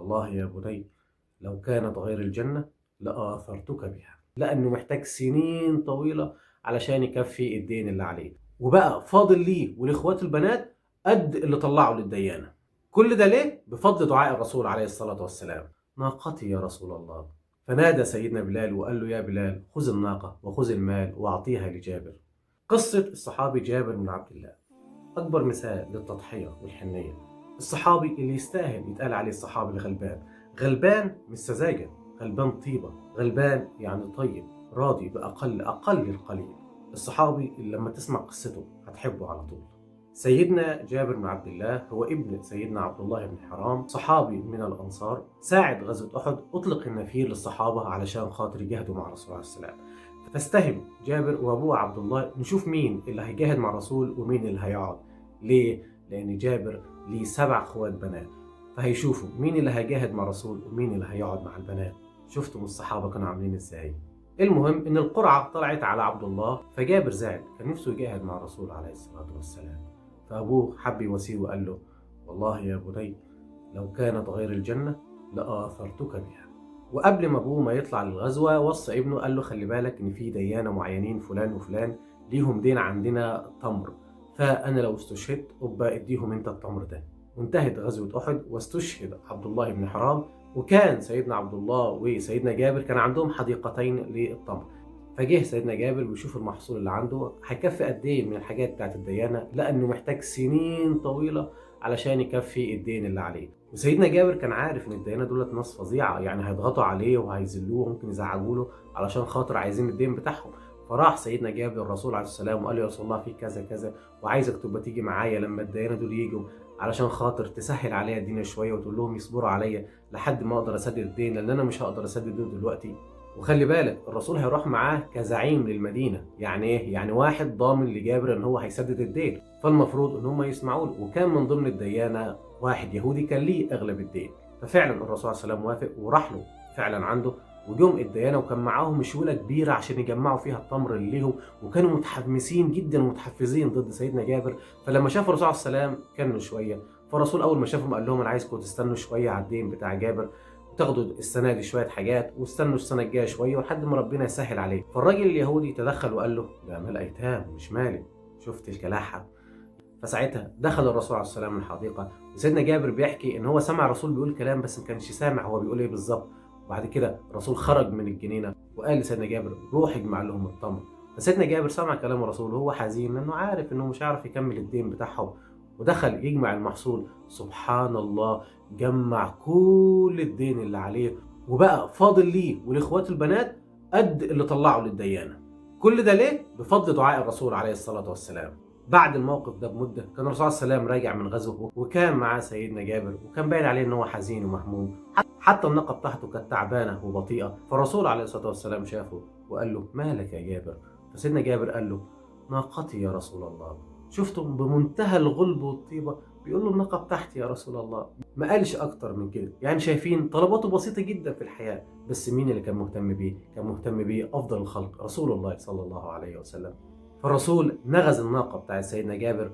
والله يا بني لو كانت غير الجنة لآثرتك بها، لأنه محتاج سنين طويلة علشان يكفي الدين اللي عليه، وبقى فاضل ليه ولإخواته البنات قد اللي طلعوا للديانة. كل ده ليه؟ بفضل دعاء الرسول عليه الصلاة والسلام. ناقتي يا رسول الله. فنادى سيدنا بلال وقال له: يا بلال، خذ الناقة وخذ المال وأعطيها لجابر. قصة الصحابي جابر بن عبد الله أكبر مثال للتضحية والحنية. الصحابي اللي يستاهل يتقال عليه الصحابي الغلبان. غلبان مش سذاجة، غلبان طيبة، غلبان يعني طيب راضي بأقل القليل. الصحابي اللي لما تسمع قصته هتحبه على طول. سيدنا جابر بن عبد الله هو ابن سيدنا عبد الله بن حرام، صحابي من الأنصار، ساعد غزوة أحد أطلق النفير للصحابة علشان خاطر يجاهدوا مع الرسول عليه السلام. فاستهم جابر وأبوه عبد الله نشوف مين اللي هيجاهد مع الرسول ومين اللي هيقعد. ليه؟ لأن جابر ليه 7 اخوات بنات، فهيشوفوا مين اللي هيجاهد مع الرسول ومين اللي هيقعد مع البنات. شفتم الصحابة كانوا عاملين ازاي؟ المهم ان القرعة طلعت على عبد الله، فجابر زعل، كان نفسه يجاهد مع الرسول عليه الصلاة والسلام. فأبوه حب يواسيه وقال له: والله يا بني لو كانت غير الجنة لآثرتك بها. وقبل ما ابوه ما يطلع للغزوة وصى ابنه، قال له: خلي بالك ان في ديانة معينين فلان وفلان ليهم دين عندنا تمر، فانا لو استشهدت ابقى اديهم انت التمر ده. وانتهت غزوة احد واستشهد عبد الله بن حرام، وكان سيدنا عبد الله وسيدنا جابر كان عندهم حديقتين للتمر. فجه سيدنا جابر ويشوف المحصول اللي عنده هيكفي قد ايه من الحاجات بتاعت الديانة، لانه محتاج سنين طويلة علشان يكفي الدين اللي عليه. وسيدنا جابر كان عارف ان الديانة دولت ناس فظيعة، يعني هيضغطوا عليه وهيذلوه وممكن يزعجوا له علشان خاطر عايزين الدين بتاعهم. فراح سيدنا جابر الرسول عليه السلام وقال له: يا رسول الله، في كذا كذا وعايزك تبقى تيجي معايا لما الديانة دول يجوا، علشان خاطر تسهل عليا الدين شوية وتقول لهم يصبروا عليا لحد ما اقدر اسدد الدين، لان انا مش هقدر اسدده دلوقتي. وخلي بالك الرسول هيروح معاه كزعيم للمدينة، يعني ايه؟ يعني واحد ضامن لجابر ان هو هيسدد الدين، فالمفروض ان هم يسمعوا له. وكان من ضمن الديانة واحد يهودي كان ليه اغلب الدين. ففعلا الرسول عليه السلام وافق وراح له فعلا عنده، وجم الديانة وكان معاهم مشولة كبيرة عشان يجمعوا فيها التمر اللي ليهم، وكانوا متحمسين جدا ومتحفزين ضد سيدنا جابر. فلما شاف الرسول عليه السلام كانوا شوية، فالرسول أول ما شافهم قال لهم: أنا عايزكم تستنوا شوية على الدين بتاع جابر، وتاخدوا السنة دي شوية حاجات واستنوا السنة الجاية شوية ولحد ما ربنا يسهل عليه. فالراجل اليهودي تدخل وقال له: ده مال أيتام مش مالي. شفت الكلاحة؟ فساعتها دخل الرسول عليه السلام الحديقة، وسيدنا جابر بيحكي ان هو سمع الرسول بيقول كلام بس ما كانش سامع هو بيقول ايه بالظبط. وبعد كده الرسول خرج من الجنينة وقال لسيدنا جابر: روح اجمع لهم التمر. فسيدنا جابر سمع كلام الرسول وهو حزين لانه عارف انه مش هيعرف يكمل الدين بتاعهم، ودخل يجمع المحصول. سبحان الله، جمع كل الدين اللي عليه وبقى فاضل ليه ولاخواته البنات قد اللي طلعوا للديانة. كل ده ليه؟ بفضل دعاء الرسول عليه الصلاة والسلام. بعد الموقف ده بمدة كان الرسول عليه السلام راجع من غزوه، وكان معاه سيدنا جابر، وكان باين عليه ان هو حزين ومهموم، حتى الناقة بتاعته كانت تعبانة وبطيئة. فالرسول عليه الصلاة والسلام شافه وقال له: مالك يا جابر؟ فسيدنا جابر قال له: ناقتي يا رسول الله. شفتم بمنتهى الغلب والطيبة بيقول له: الناقة بتاعتي يا رسول الله. ما قالش اكتر من كده. يعني شايفين طلباته بسيطة جدا في الحياة، بس مين اللي كان مهتم بيه؟ كان مهتم بيه افضل الخلق رسول الله صلى الله عليه وسلم. فالرسول نغز الناقة بتاعت سيدنا جابر،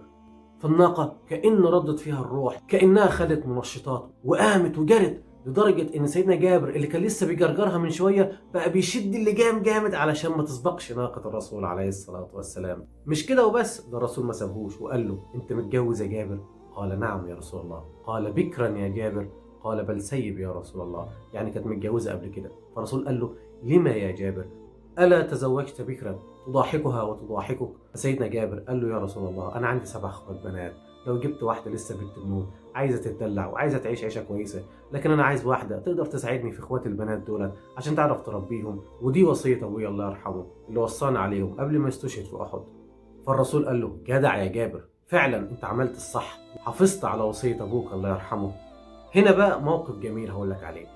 فالناقة كأن ردت فيها الروح، كأنها خدت منشطات وقامت وجرت، لدرجة إن سيدنا جابر اللي كان لسه بيجرجرها من شوية بقى بيشد اللجام جامد علشان ما تسبقش ناقة الرسول عليه الصلاة والسلام. مش كده وبس، ده الرسول ما سابهوش وقال له: أنت متجوز يا جابر؟ قال: نعم يا رسول الله. قال: بكرا يا جابر؟ قال: بل سيب يا رسول الله. يعني كانت متجوزة قبل كده. فالرسول قال له: لما يا جابر؟ ألا تزوجت بكرا تضاحكها وتضاحكك؟ فسيدنا جابر قال له: يا رسول الله، أنا عندي 7 اخوات بنات، لو جبت واحدة لسه بنت بنوت عايزة تتدلع وعايزة تعيش عيشة كويسة، لكن أنا عايز واحدة تقدر تساعدني في اخواتي البنات دول عشان تعرف تربيهم، ودي وصية أبويا الله يرحمه اللي وصانا عليهم قبل ما يستشهد في أحد. فالرسول قال له: جدع يا جابر، فعلا أنت عملت الصح، حافظت على وصية أبوك الله يرحمه. هنا بقى موقف جميل هقول لك عليه.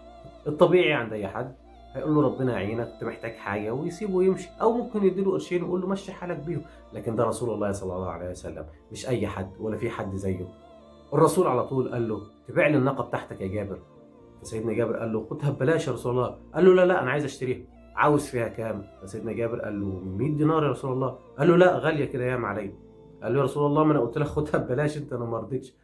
الطبيعي عند أي حد هيقول له: ربنا يعينك، انت محتاج حاجه، ويسيبه ويمشي، او ممكن يديله قرشين ويقول له مشي حالك بيهم. لكن ده رسول الله صلى الله عليه وسلم، مش اي حد ولا في حد زيه. الرسول على طول قال له: تبيع لي الناقه بتاعتك يا جابر. فسيدنا جابر قال له: خدها ببلاش يا رسول الله. قال له: لا لا، انا عايز اشتريها. عاوز فيها كام؟ فسيدنا جابر قال له: 100 دينار يا رسول الله. قال له: لا، غاليه كده ياما عليا. قال له: يا رسول الله، ما انا قلت لك خدها ببلاش، انت انا ما رضيتش.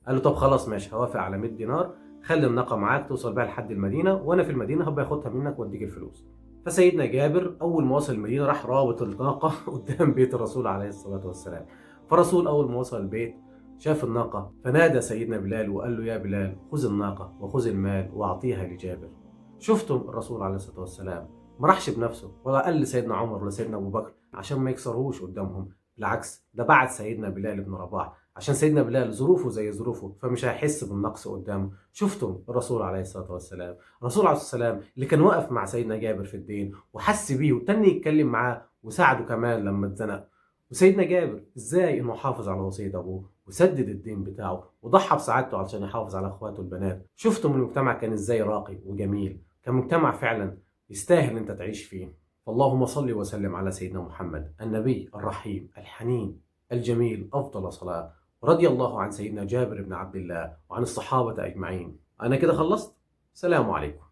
قال له: طب خلاص ماشي، هوافق على 100 دينار، خلي الناقة معاك توصل بيها لحد المدينة، وأنا في المدينة هبقى أخدها منك وأديك الفلوس. فسيدنا جابر أول ما وصل المدينة راح رابط الناقة قدام بيت الرسول عليه الصلاة والسلام. فالرسول أول ما وصل البيت شاف الناقة، فنادى سيدنا بلال وقال له: يا بلال، خذ الناقة وخذ المال وأعطيها لجابر. شفتم الرسول عليه الصلاة والسلام ما راحش بنفسه ولا قال لسيدنا عمر ولا سيدنا أبو بكر عشان ما يكسرهوش قدامهم، بالعكس ده بعت سيدنا بلال بن رباح عشان سيدنا بلال ظروفه زي ظروفه فمش هيحس بالنقص قدامه. شفتم الرسول عليه الصلاة والسلام، الرسول عليه الصلاة والسلام اللي كان واقف مع سيدنا جابر في الدين وحس بيه وتاني يتكلم معاه وساعده كمان لما اتزنق. وسيدنا جابر ازاي انه حافظ على وصية ابوه وسدد الدين بتاعه وضحى بسعادته علشان يحافظ على اخواته البنات. شفتم المجتمع كان ازاي راقي وجميل، كان مجتمع فعلا يستاهل انت تعيش فيه. اللهم صل وسلم على سيدنا محمد النبي الرحيم الحنين الجميل، أفضل صلاة. رضي الله عن سيدنا جابر بن عبد الله وعن الصحابة أجمعين. أنا كده خلصت. سلام عليكم.